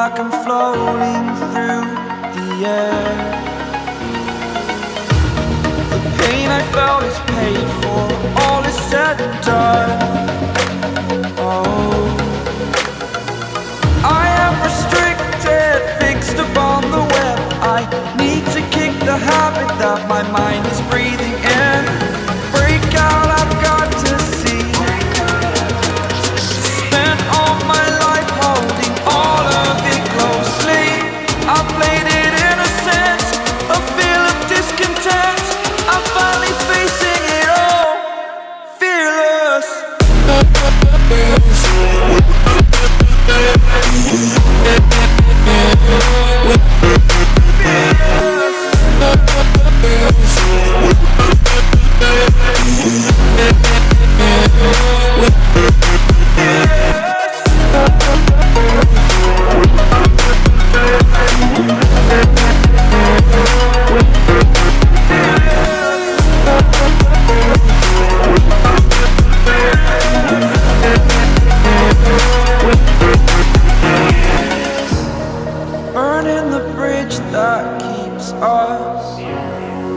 like I'm floating through the air. The pain I felt is paid for, all is said and done. Oh, I am restricted, fixed upon the web. I need to kick the habit that my mind is breathing in. Break out, I've got to see. Spent all my life holding all of it closely. I played it innocent, a feel of discontent. I'm finally facing it all, fearless. Burning the bridge that keeps us.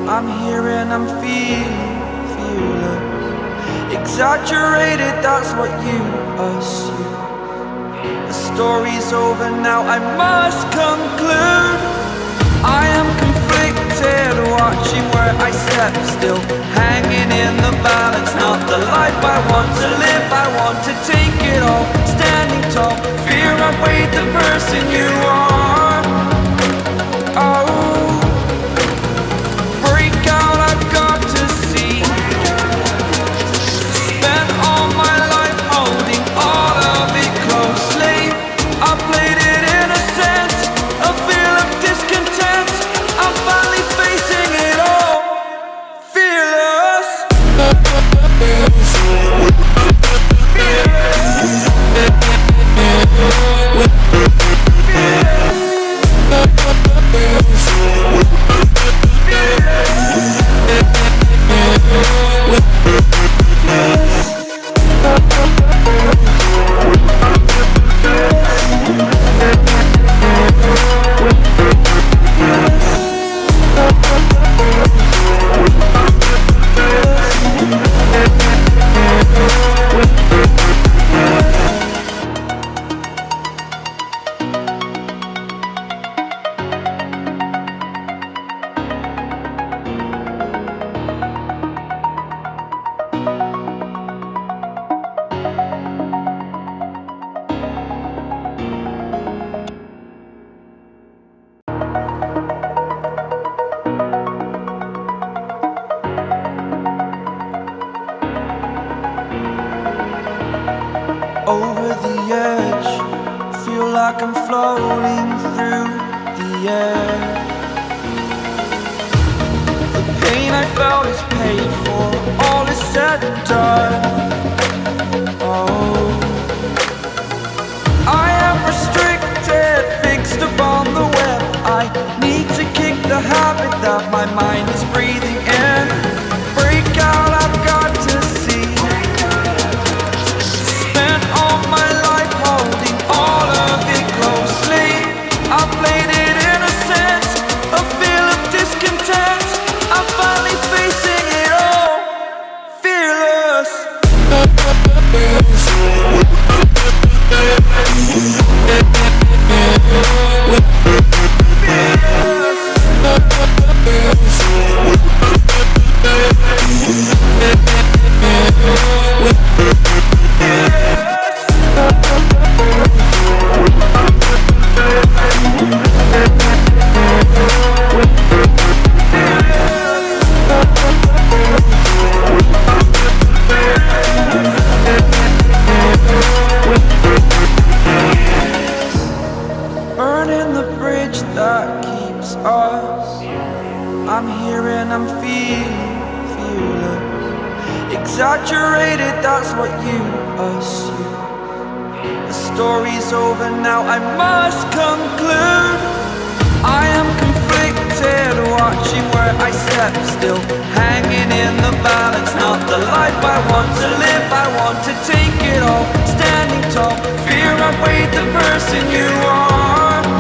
I'm here and I'm feeling fearless. Exaggerated, that's what you assume. The story's over now, I must conclude. I am conflicted, watching where I step still, hanging in the balance. Not the life I want to live, I want to take it all. Standing tall, fear outweighed the person you are. Oh, break out, I've got to see. Spent all my life holding all of it closely. I played it innocent, a feel of discontent. I'm finally facing it all, fearless. Over the edge, feel like I'm floating through the air. The pain I felt is paid for, all is said and done. Oh, I am restricted, fixed upon the web. I need to kick the habit that my mind is breathing in. Break out, I've got to see. Spent all my life holding all of it closely. I played it innocent, a feel of discontent. I'm finally facing it all, fearless. Burning the bridge that keeps us. I'm here and I'm feeling fearless. Exaggerated, that's what you assume. The story's over now, I must conclude. I am conflicted, watching where I step still, hanging in the balance. Not the life I want to live, I want to take it all. Standing tall, fear outweighed the person you are.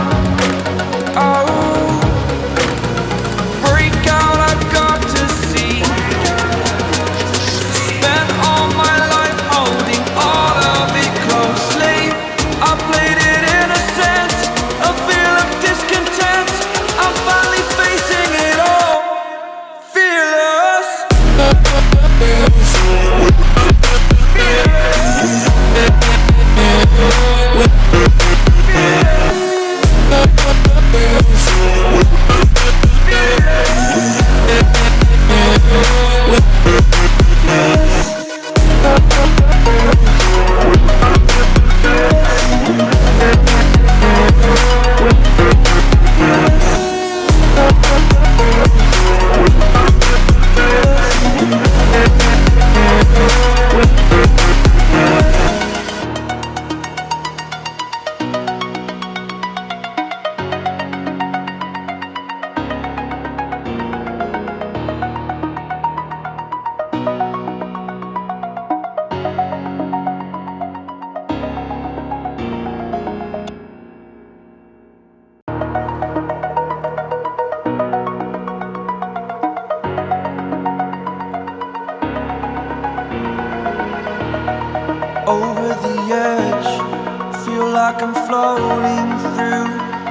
edge. Feel like I'm floating through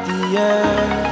the air.